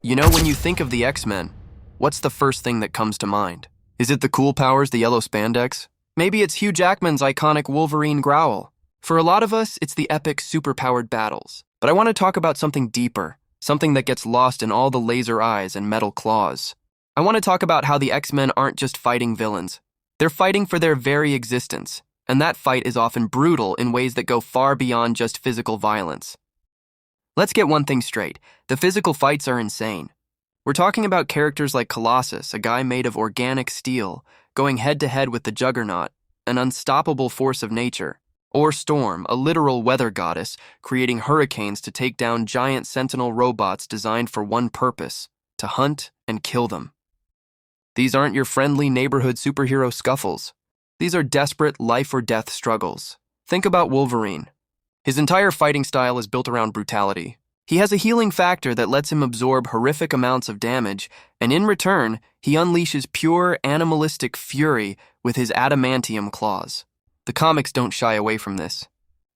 You know, when you think of the X-Men, what's the first thing that comes to mind? Is it the cool powers, the yellow spandex? Maybe it's Hugh Jackman's iconic Wolverine growl. For a lot of us, it's the epic superpowered battles. But I want to talk about something deeper, something that gets lost in all the laser eyes and metal claws. I want to talk about how the X-Men aren't just fighting villains. They're fighting for their very existence, and that fight is often brutal in ways that go far beyond just physical violence. Let's get one thing straight. The physical fights are insane. We're talking about characters like Colossus, a guy made of organic steel, going head-to-head with the Juggernaut, an unstoppable force of nature, or Storm, a literal weather goddess, creating hurricanes to take down giant sentinel robots designed for one purpose, to hunt and kill them. These aren't your friendly neighborhood superhero scuffles. These are desperate life-or-death struggles. Think about Wolverine. His entire fighting style is built around brutality. He has a healing factor that lets him absorb horrific amounts of damage, and in return, he unleashes pure animalistic fury with his adamantium claws. The comics don't shy away from this.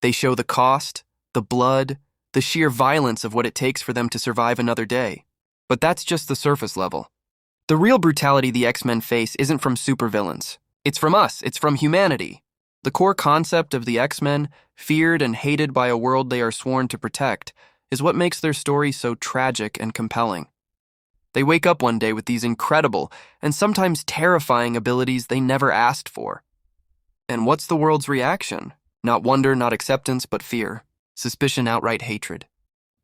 They show the cost, the blood, the sheer violence of what it takes for them to survive another day. But that's just the surface level. The real brutality the X-Men face isn't from supervillains. It's from us. It's from humanity. The core concept of the X-Men, feared and hated by a world they are sworn to protect, is what makes their story so tragic and compelling. They wake up one day with these incredible and sometimes terrifying abilities they never asked for. And what's the world's reaction? Not wonder, not acceptance, but fear. Suspicion, outright hatred.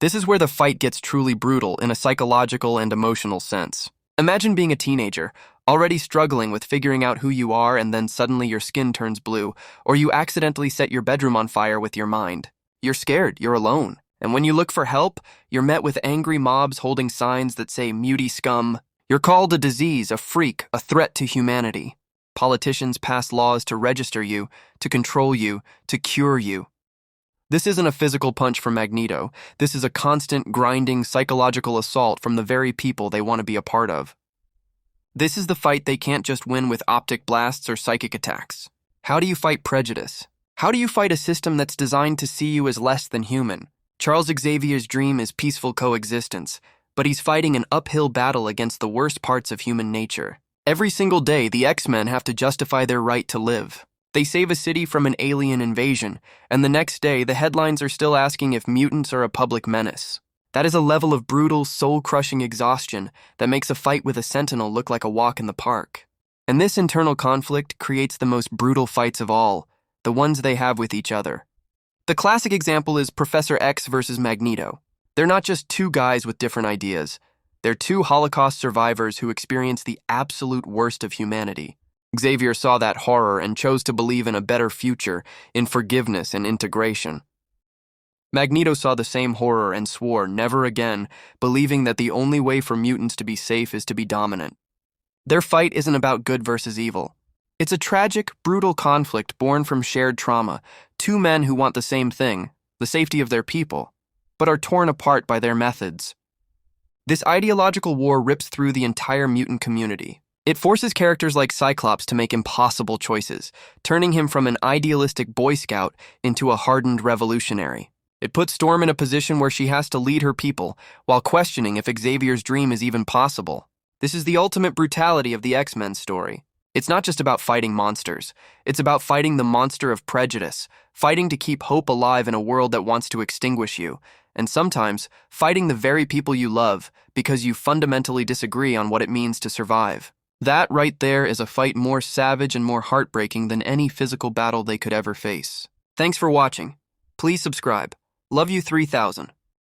This is where the fight gets truly brutal in a psychological and emotional sense. Imagine being a teenager, already struggling with figuring out who you are, and then suddenly your skin turns blue, or you accidentally set your bedroom on fire with your mind. You're scared, you're alone, and when you look for help, you're met with angry mobs holding signs that say muty scum. You're called a disease, a freak, a threat to humanity. Politicians pass laws to register you, to control you, to cure you. This isn't a physical punch from Magneto. This is a constant, grinding, psychological assault from the very people they want to be a part of. This is the fight they can't just win with optic blasts or psychic attacks. How do you fight prejudice? How do you fight a system that's designed to see you as less than human? Charles Xavier's dream is peaceful coexistence, but he's fighting an uphill battle against the worst parts of human nature. Every single day, the X-Men have to justify their right to live. They save a city from an alien invasion, and the next day, the headlines are still asking if mutants are a public menace. That is a level of brutal, soul-crushing exhaustion that makes a fight with a sentinel look like a walk in the park. And this internal conflict creates the most brutal fights of all, the ones they have with each other. The classic example is Professor X versus Magneto. They're not just two guys with different ideas. They're two Holocaust survivors who experience the absolute worst of humanity. Xavier saw that horror and chose to believe in a better future, in forgiveness and integration. Magneto saw the same horror and swore never again, believing that the only way for mutants to be safe is to be dominant. Their fight isn't about good versus evil. It's a tragic, brutal conflict born from shared trauma, two men who want the same thing, the safety of their people, but are torn apart by their methods. This ideological war rips through the entire mutant community. It forces characters like Cyclops to make impossible choices, turning him from an idealistic Boy Scout into a hardened revolutionary. It puts Storm in a position where she has to lead her people, while questioning if Xavier's dream is even possible. This is the ultimate brutality of the X-Men story. It's not just about fighting monsters. It's about fighting the monster of prejudice, fighting to keep hope alive in a world that wants to extinguish you, and sometimes fighting the very people you love because you fundamentally disagree on what it means to survive. That right there is a fight more savage and more heartbreaking than any physical battle they could ever face. Thanks for watching. Please subscribe. Love you 3000.